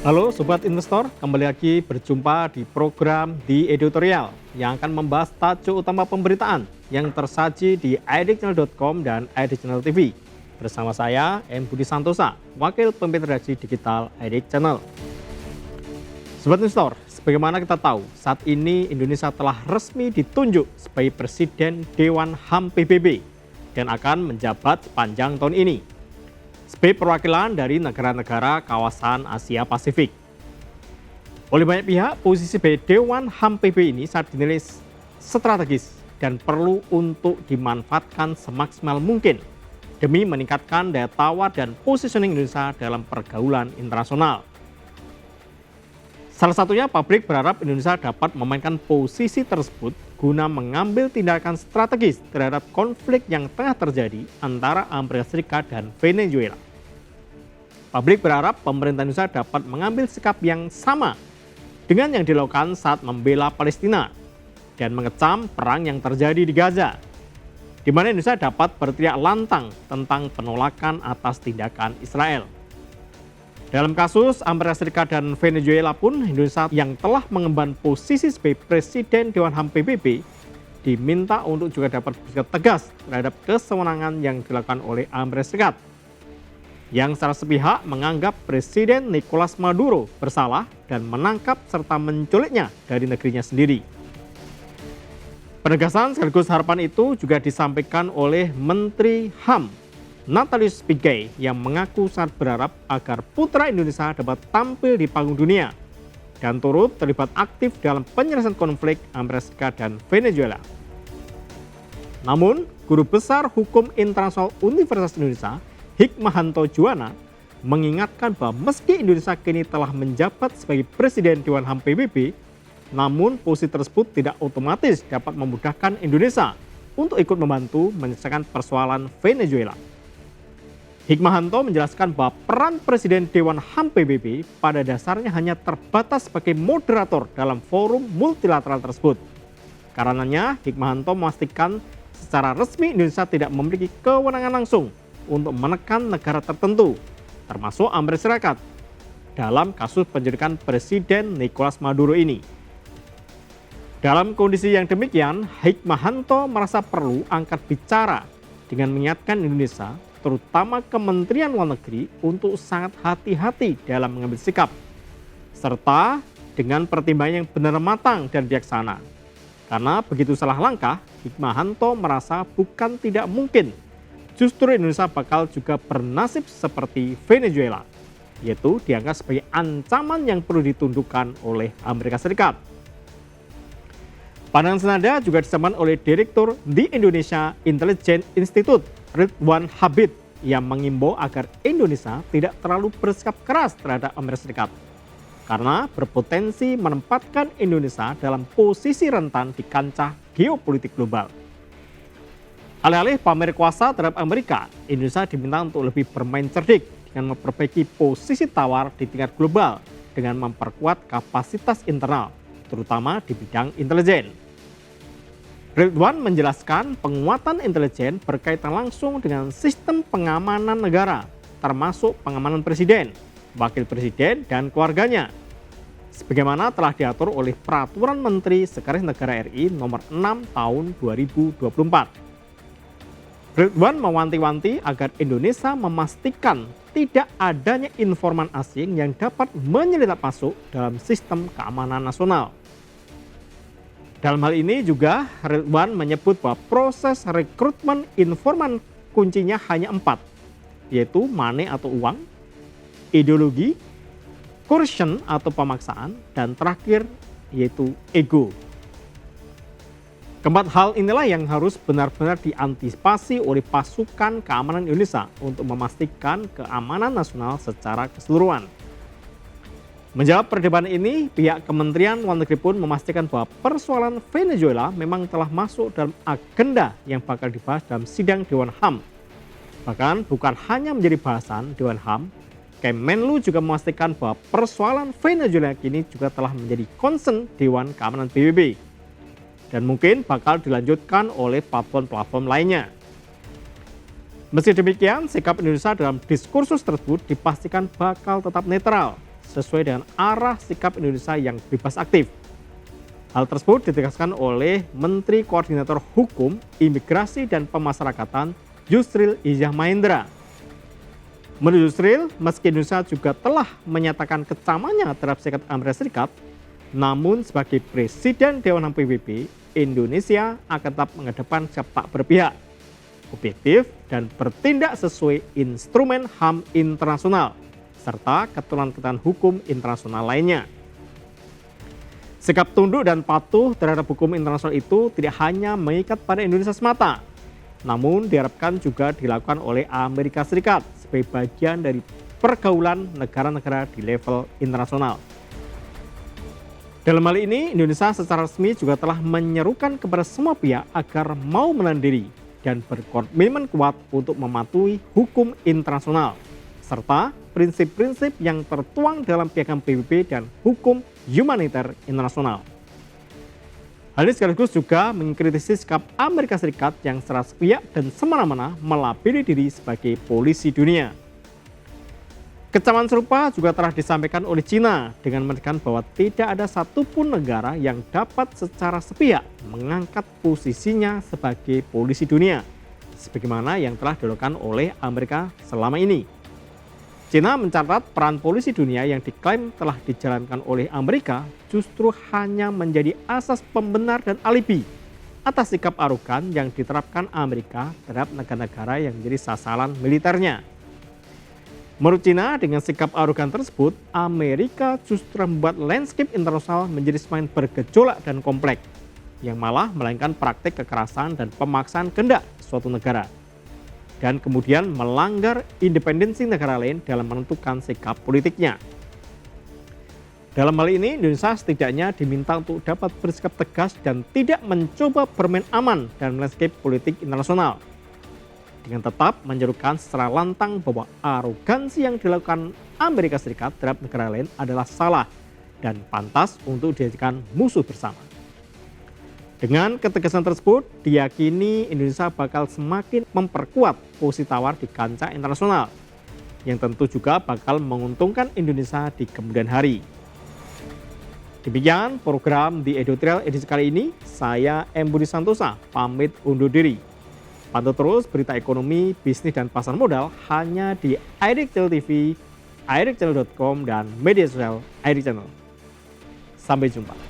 Halo Sobat Investor, kembali lagi berjumpa di program di editorial yang akan membahas tajuk utama pemberitaan yang tersaji di idchannel.com dan idchannel TV. Bersama saya, M. Budi Santosa, Wakil Pemimpin Redaksi Digital idchannel. Sobat Investor, sebagaimana kita tahu, saat ini Indonesia telah resmi ditunjuk sebagai Presiden Dewan HAM PBB dan akan menjabat sepanjang tahun ini sebagai perwakilan dari negara-negara kawasan Asia Pasifik. Oleh banyak pihak, posisi sebagai Dewan HAM PBB ini saat dinilai strategis dan perlu untuk dimanfaatkan semaksimal mungkin demi meningkatkan daya tawar dan positioning Indonesia dalam pergaulan internasional. Salah satunya, pabrik berharap Indonesia dapat memainkan posisi tersebut guna mengambil tindakan strategis terhadap konflik yang tengah terjadi antara Amerika Serikat dan Venezuela. Pabrik berharap pemerintah Indonesia dapat mengambil sikap yang sama dengan yang dilakukan saat membela Palestina dan mengecam perang yang terjadi di Gaza, di mana Indonesia dapat berteriak lantang tentang penolakan atas tindakan Israel. Dalam kasus Amerika Serikat dan Venezuela pun, Indonesia yang telah mengemban posisi sebagai Presiden Dewan HAM PBB diminta untuk juga dapat bersikap tegas terhadap kesewenangan yang dilakukan oleh Amerika Serikat, yang secara sepihak menganggap Presiden Nicolas Maduro bersalah dan menangkap serta menculiknya dari negerinya sendiri. Penegasan sekaligus harapan itu juga disampaikan oleh Menteri HAM Natalius Pigai yang mengaku sangat berharap agar putra Indonesia dapat tampil di panggung dunia dan turut terlibat aktif dalam penyelesaian konflik Amerika Serikat dan Venezuela. Namun, Guru Besar Hukum Internasional Universitas Indonesia, Hikmahanto Juwana, mengingatkan bahwa meski Indonesia kini telah menjabat sebagai Presiden Dewan HAM PBB, namun posisi tersebut tidak otomatis dapat memudahkan Indonesia untuk ikut membantu menyelesaikan persoalan Venezuela. Hikmahanto menjelaskan bahwa peran Presiden Dewan HAM PBB pada dasarnya hanya terbatas sebagai moderator dalam forum multilateral tersebut. Karenanya, Hikmahanto memastikan secara resmi Indonesia tidak memiliki kewenangan langsung untuk menekan negara tertentu, termasuk Amerika Serikat, dalam kasus penculikan Presiden Nicolas Maduro ini. Dalam kondisi yang demikian, Hikmahanto merasa perlu angkat bicara dengan mengingatkan Indonesia, terutama Kementerian Luar Negeri, untuk sangat hati-hati dalam mengambil sikap, serta dengan pertimbangan yang benar matang dan bijaksana. Karena begitu salah langkah, Hikmahanto merasa bukan tidak mungkin justru Indonesia bakal juga bernasib seperti Venezuela, yaitu dianggap sebagai ancaman yang perlu ditundukkan oleh Amerika Serikat. Pandangan senada juga disampaikan oleh Direktur di Indonesia Intelligence Institute, Ridwan Habib, yang mengimbau agar Indonesia tidak terlalu bersikap keras terhadap Amerika Serikat karena berpotensi menempatkan Indonesia dalam posisi rentan di kancah geopolitik global. Alih-alih pamer kuasa terhadap Amerika, Indonesia diminta untuk lebih bermain cerdik dengan memperbaiki posisi tawar di tingkat global dengan memperkuat kapasitas internal, terutama di bidang intelijen. Ridwan menjelaskan penguatan intelijen berkaitan langsung dengan sistem pengamanan negara, termasuk pengamanan presiden, wakil presiden, dan keluarganya, sebagaimana telah diatur oleh Peraturan Menteri Sekretaris Negara RI Nomor 6 Tahun 2024. Ridwan mewanti-wanti agar Indonesia memastikan tidak adanya informan asing yang dapat menyelinap masuk dalam sistem keamanan nasional. Dalam hal ini juga Ridwan menyebut bahwa proses rekrutmen informan kuncinya hanya 4, yaitu money atau uang, ideologi, coercion atau pemaksaan, dan terakhir yaitu ego. Keempat hal inilah yang harus benar-benar diantisipasi oleh pasukan keamanan Indonesia untuk memastikan keamanan nasional secara keseluruhan. Menjawab perdebatan ini, pihak Kementerian Luar Negeri pun memastikan bahwa persoalan Venezuela memang telah masuk dalam agenda yang bakal dibahas dalam sidang Dewan HAM. Bahkan bukan hanya menjadi bahasan Dewan HAM, Kemenlu juga memastikan bahwa persoalan Venezuela kini juga telah menjadi concern Dewan Keamanan PBB dan mungkin bakal dilanjutkan oleh platform-platform lainnya. Meski demikian, sikap Indonesia dalam diskursus tersebut dipastikan bakal tetap netral, sesuai dengan arah sikap Indonesia yang bebas aktif. Hal tersebut ditegaskan oleh Menteri Koordinator Hukum, Imigrasi, dan Pemasyarakatan Yusril Izzah Mahendra. Menurut Yusril, meski Indonesia juga telah menyatakan kecamannya terhadap sikap Amerika Serikat, namun sebagai Presiden Dewan HAM PBB, Indonesia akan tetap mengedepan sikap tak berpihak, objektif, dan bertindak sesuai instrumen HAM internasional, serta ketentuan-ketentuan hukum internasional lainnya. Sikap tunduk dan patuh terhadap hukum internasional itu tidak hanya mengikat pada Indonesia semata, namun diharapkan juga dilakukan oleh Amerika Serikat sebagai bagian dari pergaulan negara-negara di level internasional. Dalam hal ini, Indonesia secara resmi juga telah menyerukan kepada semua pihak agar mau menahan diri dan berkomitmen kuat untuk mematuhi hukum internasional, serta prinsip-prinsip yang tertuang dalam Piagam PBB dan hukum humaniter internasional. Hal ini sekaligus juga mengkritisi sikap Amerika Serikat yang secara sepihak dan semena-mena melabeli diri sebagai polisi dunia. Kecaman serupa juga telah disampaikan oleh China dengan menekan bahwa tidak ada satupun negara yang dapat secara sepihak mengangkat posisinya sebagai polisi dunia, sebagaimana yang telah dilakukan oleh Amerika selama ini. China mencatat peran polisi dunia yang diklaim telah dijalankan oleh Amerika justru hanya menjadi asas pembenar dan alibi atas sikap arogan yang diterapkan Amerika terhadap negara-negara yang menjadi sasaran militernya. Menurut China, dengan sikap arogan tersebut, Amerika justru membuat landscape internasional menjadi semakin bergejolak dan kompleks, yang malah melainkan praktik kekerasan dan pemaksaan kehendak suatu negara, dan kemudian melanggar independensi negara lain dalam menentukan sikap politiknya. Dalam hal ini, Indonesia setidaknya diminta untuk dapat bersikap tegas dan tidak mencoba bermain aman dalam landscape politik internasional, dengan tetap menyerukan secara lantang bahwa arogansi yang dilakukan Amerika Serikat terhadap negara lain adalah salah dan pantas untuk dijadikan musuh bersama. Dengan ketegasan tersebut, diyakini Indonesia bakal semakin memperkuat posisi tawar di kancah internasional, yang tentu juga bakal menguntungkan Indonesia di kemudian hari. Demikian program di Editorial edisi kali ini. Saya M. Budi Santosa, pamit undur diri. Pantau terus berita ekonomi, bisnis, dan pasar modal hanya di IRIK Channel TV, irikchannel.com, dan media sosial IRIK Channel. Sampai jumpa.